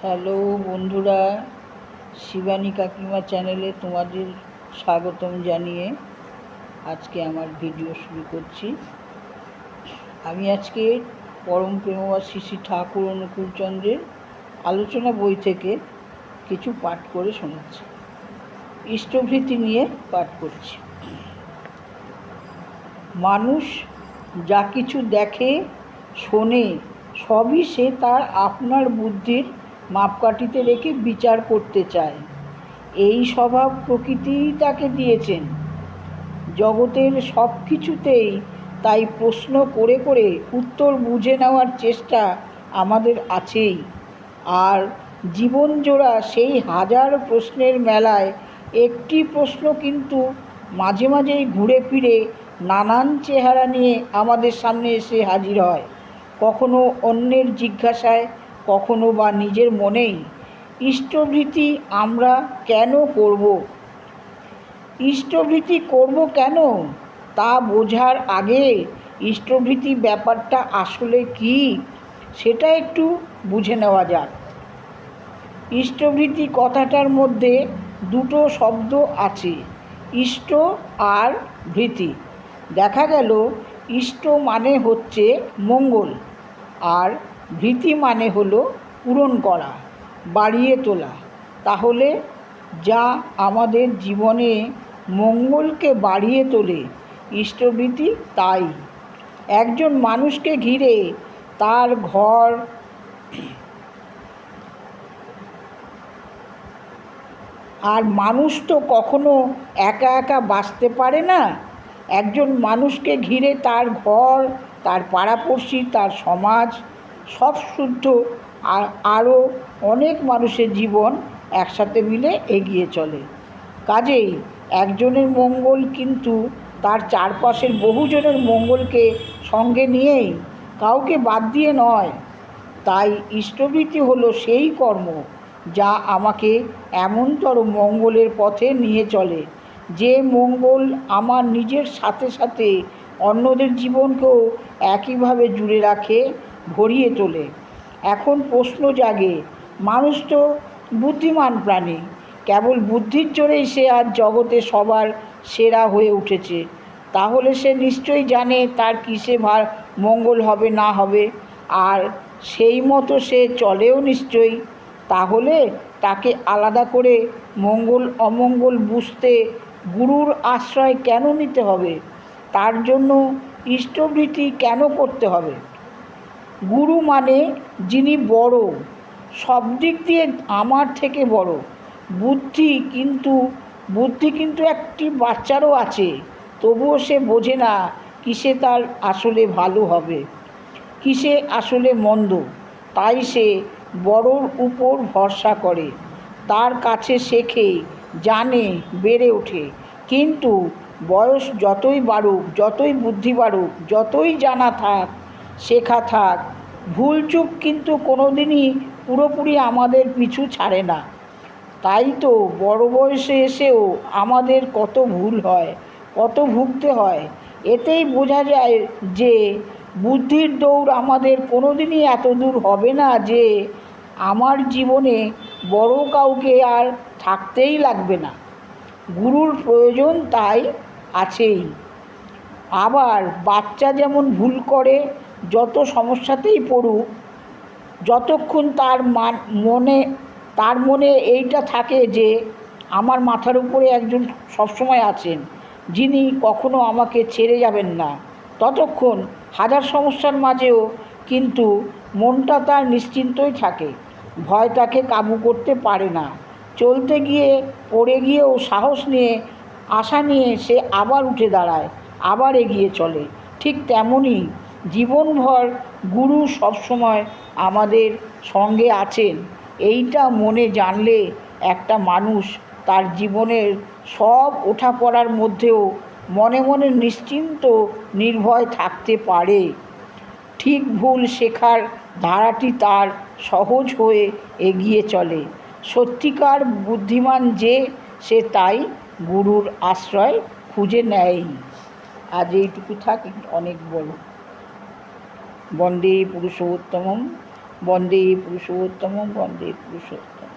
Hello বন্ধুরা, শিবানী কাকিমা চ্যানেলে তোমাদের স্বাগতম জানিয়ে আজকে আমার ভিডিও শুরু করছি। আমি আজকে পরম প্রেমবাসী শ্রী ঠাকুর অনুকূলচন্দ্রের আলোচনা বই থেকে কিছু পাঠ করে শোনাচ্ছি। ইষ্টভৃতি নিয়ে পাঠ করছি। মানুষ যা কিছু দেখে শোনে সবই সে তার আপনার বুদ্ধির মাপকাঠিতে রেখে বিচার করতে চায়। এই স্বভাব প্রকৃতিই তাকে দিয়েছেন। জগতের সব কিছুতেই তাই প্রশ্ন করে করে উত্তর বুঝে নেওয়ার চেষ্টা আমাদের আছেই। আর জীবনজোড়া সেই হাজার প্রশ্নের মেলায় একটি প্রশ্ন কিন্তু মাঝে মাঝেই ঘুরে ফিরে নানান চেহারা নিয়ে আমাদের সামনে এসে হাজির হয়। কখনো অন্যের জিজ্ঞাসায়, কখনো বা নিজের মনেই। ইষ্টভৃতি আমরা কেন করব? ইষ্টভৃতি করব কেন তা বোঝার আগে ইষ্টভৃতি ব্যাপারটা আসলে কি সেটা একটু বুঝে নেওয়া যাক। ইষ্টভৃতি কথাটার মধ্যে দুটো শব্দ আছে, ইষ্ট আর ভৃতি। দেখা গেল ইষ্ট মানে হচ্ছে মঙ্গল, আর ভৃতি মানে হলো পূরণ করা, বাড়িয়ে তোলা। তাহলে যা আমাদের জীবনে মঙ্গলকে বাড়িয়ে তোলে ইষ্টভৃতি তাই। একজন মানুষকে ঘিরে তার ঘর, আর মানুষ তো কখনো একা একা বাঁচতে পারে না। একজন মানুষকে ঘিরে তার ঘর, তার পাড়াপড়শি, তার সমাজ সব শুদ্ধ, আর আরও অনেক মানুষের জীবন একসাথে মিলে এগিয়ে চলে। কাজেই একজনের মঙ্গল কিন্তু তার চারপাশের বহুজনের মঙ্গলকে সঙ্গে নিয়েই, কাউকে বাদ দিয়ে নয়। তাই ইষ্টভৃতি হলো সেই কর্ম যা আমাকে এমনতর মঙ্গলের পথে নিয়ে চলে, যে মঙ্গল আমার নিজের সাথে সাথে অন্যদের জীবনকেও একইভাবে জুড়ে রাখে, ভরিয়ে তোলে। এখন প্রশ্ন জাগে, মানুষ তো বুদ্ধিমান প্রাণী, কেবল বুদ্ধির জোরেই সে আজ জগতে সবার সেরা হয়ে উঠেছে। তাহলে সে নিশ্চয়ই জানে তার কিসে মঙ্গল হবে না হবে, আর সেই মতো সে চলেও নিশ্চয়ই। তাহলে তাকে আলাদা করে মঙ্গল অমঙ্গল বুঝতে গুরুর আশ্রয় কেন নিতে হবে? তার জন্য ইষ্টভৃতি কেন করতে হবে? গুরু মানে যিনি বড়, সব দিক দিয়ে আমার থেকে বড়। বুদ্ধি কিন্তু একটি বাচ্চারও আছে, তবুও সে বোঝে না কিসে তার আসলে ভালো হবে, কিসে আসলে মন্দ। তাই সে বড়র উপর ভরসা করে, তার কাছে শেখে, জানে, বেড়ে ওঠে। কিন্তু বয়স যতই বাড়ুক, যতই বুদ্ধি বাড়ুক, যতই জানা থাক, শেখা থাক, ভুলচুক কিন্তু কোনোদিনই পুরোপুরি আমাদের পিছু ছাড়ে না। তাই তো বড় বয়সে এসেও আমাদের কত ভুল হয়, কত ভুগতে হয়। এতেই বোঝা যায় যে বুদ্ধির দৌড় আমাদের কোনোদিনই এত দূর হবে না যে আমার জীবনে বড় কাউকে আর থাকতেই লাগবে না। গুরুর প্রয়োজন তাই আছেই। আবার বাচ্চা যেমন ভুল করে, যত সমস্যাতেই পড়ুক, যতক্ষণ তার মনে এইটা থাকে যে আমার মাথার উপরে একজন সবসময় আছেন, যিনি কখনো আমাকে ছেড়ে যাবেন না, ততক্ষণ হাজার সমস্যার মাঝেও কিন্তু মনটা তার নিশ্চিন্তই থাকে। ভয় তাকে কাবু করতে পারে না। চলতে গিয়ে পড়ে গিয়েও সাহস নিয়ে, আশা নিয়ে সে আবার উঠে দাঁড়ায়, আবার এগিয়ে চলে। ঠিক তেমনই জীবনভর গুরু সবসময় আমাদের সঙ্গে আছেন। এইটা মনে জানলে একটা মানুষ তার জীবনের সব ওঠাপড়ার মধ্যেও মনে মনে নিশ্চিন্ত নির্ভয় থাকতে পারে। ঠিক ভুল শেখার ধারাটি তার সহজ হয়ে এগিয়ে চলে। সত্যিকার বুদ্ধিমান যে, সে তাই গুরুর আশ্রয় খুঁজে নেয়। আজ এইটুকু থাক, অনেক বড়। বন্দে পুরুষোত্তমম বন্দে পুরুষোত্তম, বন্দে পুরুষোত্তম।